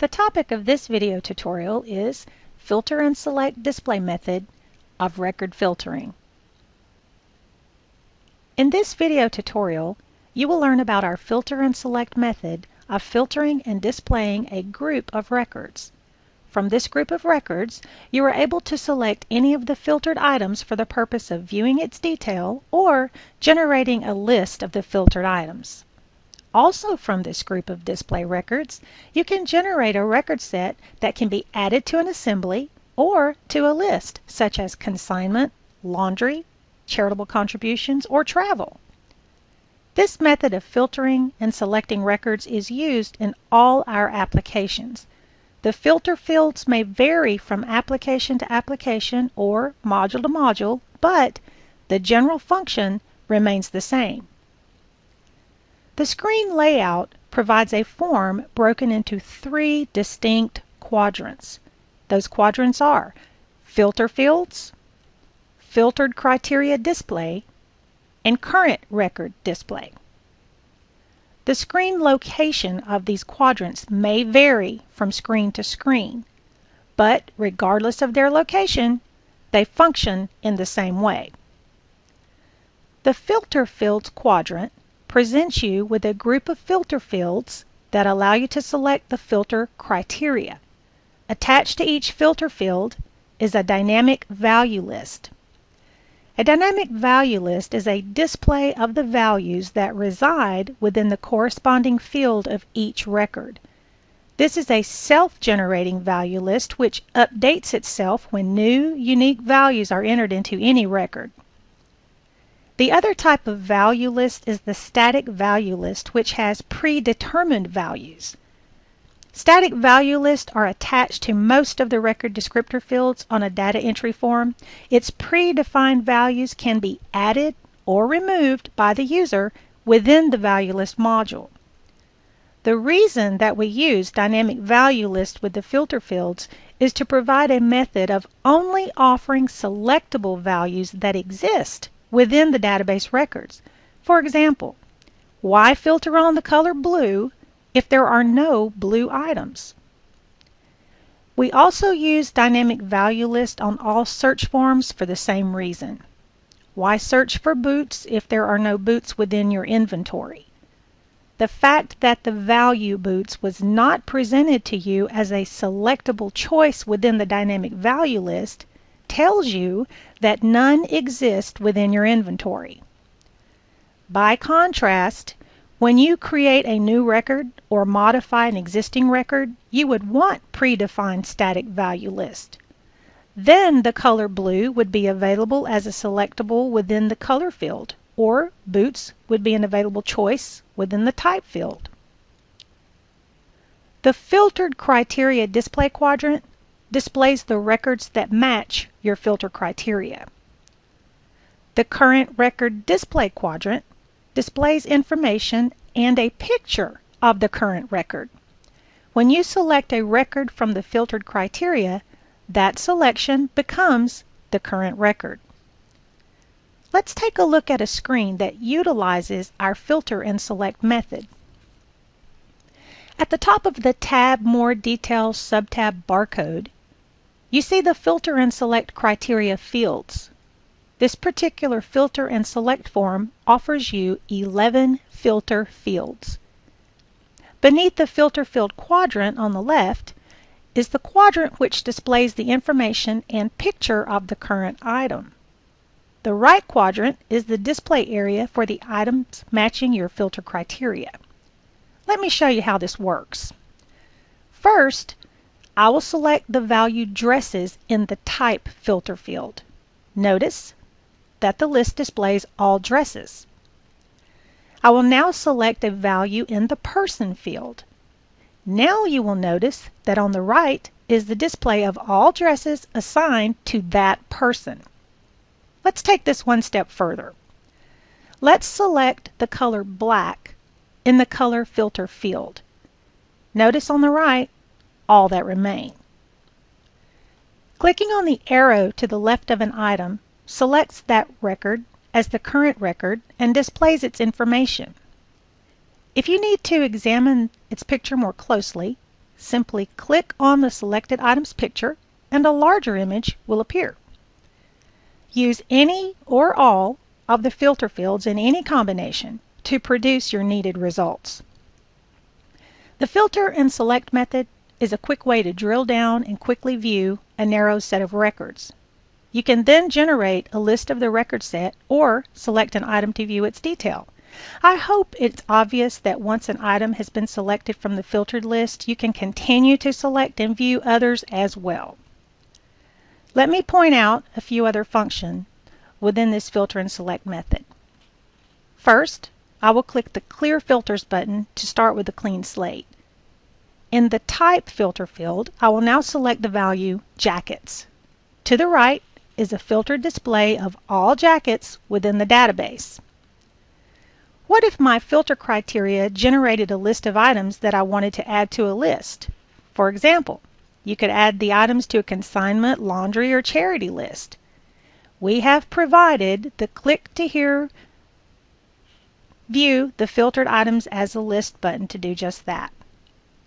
The topic of this video tutorial is Filter and Select Display Method of Record Filtering. In this video tutorial, you will learn about our filter and select method of filtering and displaying a group of records. From this group of records, you are able to select any of the filtered items for the purpose of viewing its detail or generating a list of the filtered items. Also from this group of display records, you can generate a record set that can be added to an assembly or to a list, such as consignment, laundry, charitable contributions, or travel. This method of filtering and selecting records is used in all our applications. The filter fields may vary from application to application or module to module, but the general function remains the same. The screen layout provides a form broken into three distinct quadrants. Those quadrants are Filter Fields, Filtered Criteria Display, and Current Record Display. The screen location of these quadrants may vary from screen to screen, but regardless of their location, they function in the same way. The Filter Fields quadrant presents you with a group of filter fields that allow you to select the filter criteria. Attached to each filter field is a dynamic value list. A dynamic value list is a display of the values that reside within the corresponding field of each record. This is a self-generating value list which updates itself when new, unique values are entered into any record. The other type of value list is the static value list, which has predetermined values. Static value lists are attached to most of the record descriptor fields on a data entry form. Its predefined values can be added or removed by the user within the value list module. The reason that we use dynamic value lists with the filter fields is to provide a method of only offering selectable values that exist within the database records. For example, why filter on the color blue if there are no blue items? We also use dynamic value list on all search forms for the same reason. Why search for boots if there are no boots within your inventory? The fact that the value boots was not presented to you as a selectable choice within the dynamic value list tells you that none exist within your inventory. By contrast, when you create a new record or modify an existing record, you would want predefined static value list. Then the color blue would be available as a selectable within the color field, or boots would be an available choice within the type field. The filtered criteria display quadrant displays the records that match your filter criteria. The current record display quadrant displays information and a picture of the current record. When you select a record from the filtered criteria, that selection becomes the current record. Let's take a look at a screen that utilizes our filter and select method. At the top of the Tab More Details subtab barcode, you see the filter and select criteria fields. This particular filter and select form offers you 11 filter fields. Beneath the filter field quadrant on the left is the quadrant which displays the information and picture of the current item. The right quadrant is the display area for the items matching your filter criteria. Let me show you how this works. First, I will select the value dresses in the type filter field. Notice that the list displays all dresses. I will now select a value in the person field. Now you will notice that on the right is the display of all dresses assigned to that person. Let's take this one step further. Let's select the color black in the color filter field. Notice on the right all that remain. Clicking on the arrow to the left of an item selects that record as the current record and displays its information. If you need to examine its picture more closely, simply click on the selected item's picture and a larger image will appear. Use any or all of the filter fields in any combination to produce your needed results. The filter and select method is a quick way to drill down and quickly view a narrow set of records. You can then generate a list of the record set or select an item to view its detail. I hope it's obvious that once an item has been selected from the filtered list, you can continue to select and view others as well. Let me point out a few other functions within this filter and select method. First, I will click the Clear Filters button to start with a clean slate. In the Type filter field, I will now select the value Jackets. To the right is a filtered display of all jackets within the database. What if my filter criteria generated a list of items that I wanted to add to a list? For example, you could add the items to a consignment, laundry, or charity list. We have provided the Click to Here View the Filtered Items as a List button to do just that.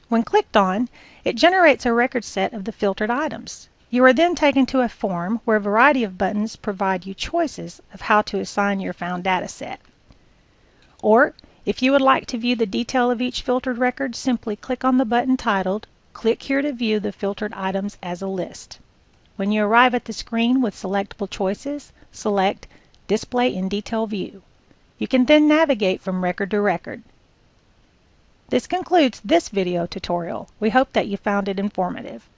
When clicked on, it generates a record set of the filtered items. You are then taken to a form where a variety of buttons provide you choices of how to assign your found data set. Or, if you would like to view the detail of each filtered record, simply click on the button titled Click here to view the filtered items as a list. When you arrive at the screen with selectable choices, select Display in Detail View. You can then navigate from record to record. This concludes this video tutorial. We hope that you found it informative.